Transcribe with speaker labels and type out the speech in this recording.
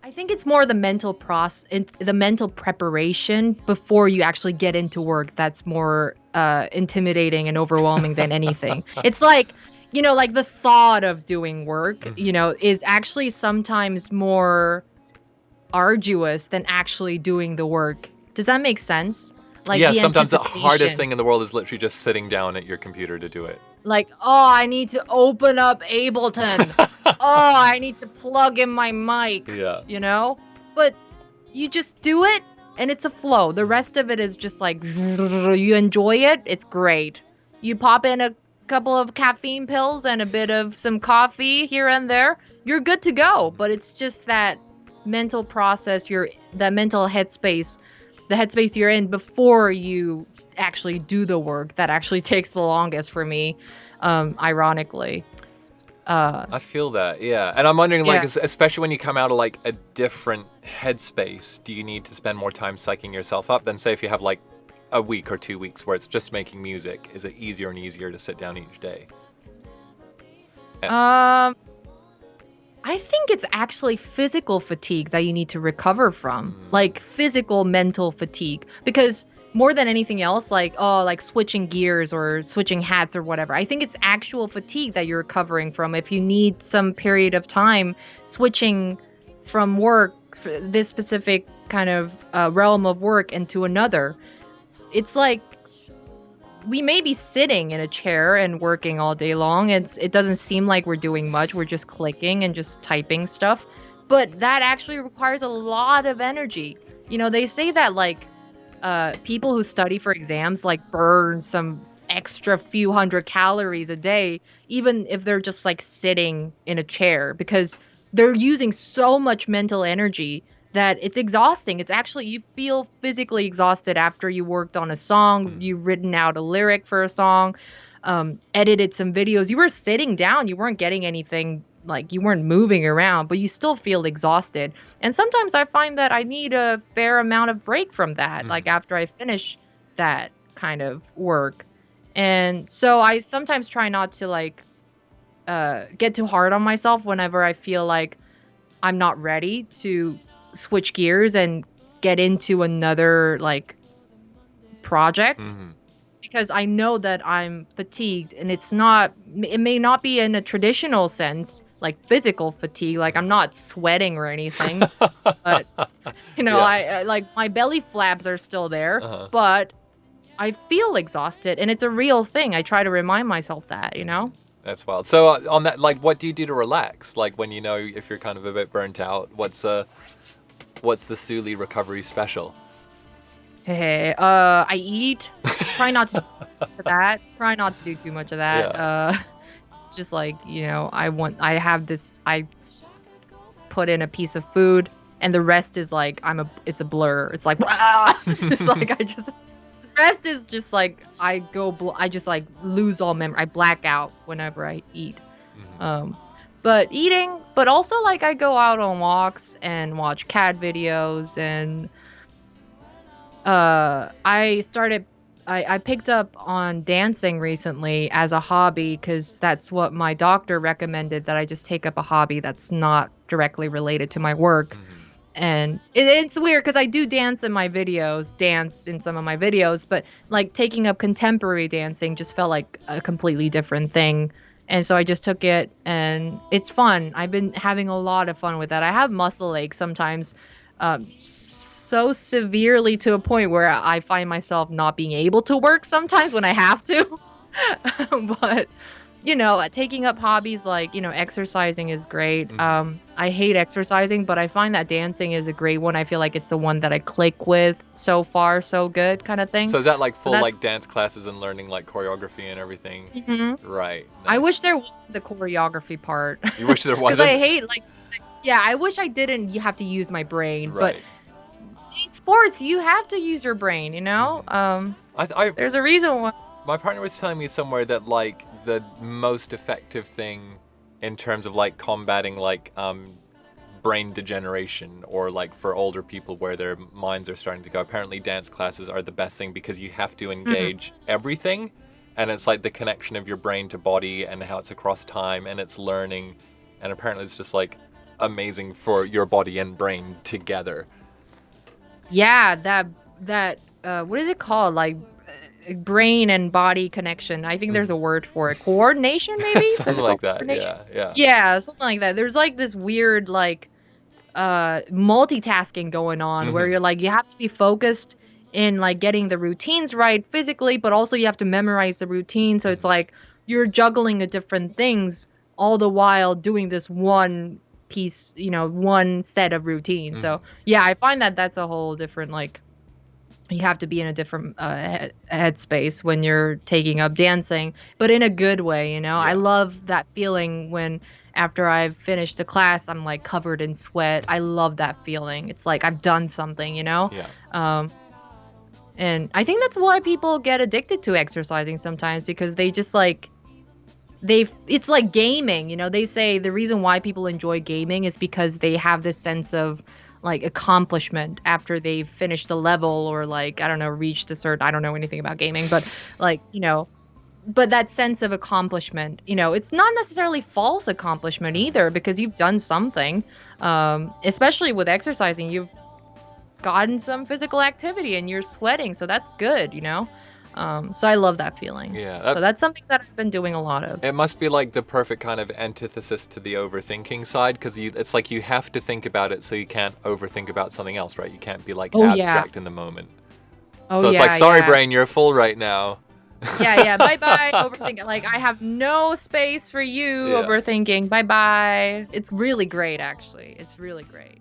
Speaker 1: I think it's more the mental preparation before you actually get into work that's more intimidating and overwhelming than anything. It's like, like the thought of doing work, is actually sometimes more arduous than actually doing the work. Does that make sense? Like
Speaker 2: Yeah,
Speaker 1: the
Speaker 2: sometimes the hardest
Speaker 1: anticipation.
Speaker 2: thing in the world is literally just sitting down at your computer to do it.
Speaker 1: Like, oh, I need to open up Ableton. Oh, I need to plug in my mic,
Speaker 2: Yeah.
Speaker 1: But you just do it and it's a flow. The rest of it is just like you enjoy it, it's great. You pop in a couple of caffeine pills and a bit of some coffee here and there, you're good to go. But it's just that mental process, that mental headspace, the headspace you're in before you actually do the work that actually takes the longest for me, ironically.
Speaker 2: I feel that, yeah. And I'm wondering, like,
Speaker 1: Yeah.
Speaker 2: especially when you come out of, like, a different headspace, do you need to spend more time psyching yourself up than, say, if you have, like, a week or 2 weeks where it's just making music? Is it easier and easier to sit down each day?
Speaker 1: Um, I think it's actually physical fatigue that you need to recover from, like physical mental fatigue, because more than anything else, like switching gears or switching hats or whatever, I think it's actual fatigue that you're recovering from. If you need some period of time switching from work, this specific kind of realm of work, into another, it's like we may be sitting in a chair and working all day long. It doesn't seem like we're doing much. We're just clicking and just typing stuff. But that actually requires a lot of energy. They say that like people who study for exams like burn some extra few hundred calories a day, even if they're just like sitting in a chair, because they're using so much mental energy that it's exhausting. It's actually, you feel physically exhausted after you worked on a song, you've written out a lyric for a song, edited some videos. You were sitting down, you weren't getting anything, like you weren't moving around, but you still feel exhausted. And sometimes I find that I need a fair amount of break from that, like after I finish that kind of work. And so I sometimes try not to like get too hard on myself whenever I feel like I'm not ready to switch gears and get into another like project, because I know that I'm fatigued, and it may not be in a traditional sense, like physical fatigue, like I'm not sweating or anything, but
Speaker 2: Yeah.
Speaker 1: I like my belly flaps are still there, but I feel exhausted, and it's a real thing. I try to remind myself that,
Speaker 2: That's wild. So on that, like, what do you do to relax? Like when if you're kind of a bit burnt out, what's the Suli recovery special?
Speaker 1: Hey, I eat. Try not to do that. Try not to do too much of that.
Speaker 2: Yeah.
Speaker 1: It's just like, I put in a piece of food, and the rest is like, it's a blur. It's like, it's like, the rest is just like, I just like lose all memory. I black out whenever I eat. But also like I go out on walks and watch cat videos, and I picked up on dancing recently as a hobby, because that's what my doctor recommended, that I just take up a hobby that's not directly related to my work. And it's weird because I do dance in some of my videos, but like taking up contemporary dancing just felt like a completely different thing. And so I just took it, and it's fun. I've been having a lot of fun with that. I have muscle aches sometimes, so severely to a point where I find myself not being able to work sometimes when I have to. But taking up hobbies like exercising is great. I hate exercising, but I find that dancing is a great one. I feel like it's the one that I click with. So far so good kind of thing.
Speaker 2: So is that like full like dance classes and learning like choreography and everything? Right. Nice.
Speaker 1: I wish there was the choreography part.
Speaker 2: You wish there wasn't?
Speaker 1: Because I hate I wish I didn't have to use my brain.
Speaker 2: Right.
Speaker 1: But these sports, you have to use your brain, there's a reason why.
Speaker 2: My partner was telling me somewhere that like the most effective thing in terms of like combating like brain degeneration, or like for older people where their minds are starting to go, apparently dance classes are the best thing, because you have to engage everything, and it's like the connection of your brain to body and how it's across time, and it's learning, and apparently it's just like amazing for your body and brain together.
Speaker 1: Yeah, that what is it called? Like brain and body connection. I think there's a word for it. Coordination, maybe?
Speaker 2: Something
Speaker 1: Physical
Speaker 2: like that.
Speaker 1: coordination.
Speaker 2: Yeah, yeah.
Speaker 1: Yeah, something like that. There's like this weird like multitasking going on where
Speaker 2: Hmm.
Speaker 1: you're like you have to be focused in like getting the routines right physically, but also you have to memorize the routine. So it's
Speaker 2: Hmm.
Speaker 1: like you're juggling the different things all the while doing this one piece, one set of routine.
Speaker 2: Hmm.
Speaker 1: So yeah, I find that that's a whole different like you have to be in a different headspace when you're taking up dancing, but in a good way, I
Speaker 2: Yeah.
Speaker 1: love that feeling when after I've finished the class, I'm like covered in sweat. I
Speaker 2: Hmm.
Speaker 1: love that feeling. It's like I've done something.
Speaker 2: Yeah.
Speaker 1: Um, and I think that's why people get addicted to exercising sometimes because they just like it's like gaming, they say the reason why people enjoy gaming is because they have this sense of like accomplishment after they've finished a level or like I don't know reached a certain I don't know anything about gaming but like but that sense of accomplishment, it's not necessarily false accomplishment
Speaker 2: Hmm.
Speaker 1: either because you've done something, especially with exercising you've gotten some physical activity and you're sweating so that's good. So I love that feeling.
Speaker 2: Yeah.
Speaker 1: So that's something that I've been doing a lot of.
Speaker 2: It must be like the perfect kind of antithesis to the overthinking side, because it's like you have to think about it so you can't overthink about something else, right? You can't be like
Speaker 1: Oh yeah.
Speaker 2: abstract in the moment.
Speaker 1: Oh
Speaker 2: So it's like,
Speaker 1: yeah,
Speaker 2: sorry,
Speaker 1: yeah.
Speaker 2: brain, you're full right now.
Speaker 1: Yeah, yeah. Bye bye, overthinking. Like, I have no space for you,
Speaker 2: Yeah.
Speaker 1: overthinking. Bye bye. It's really great, actually. It's really great.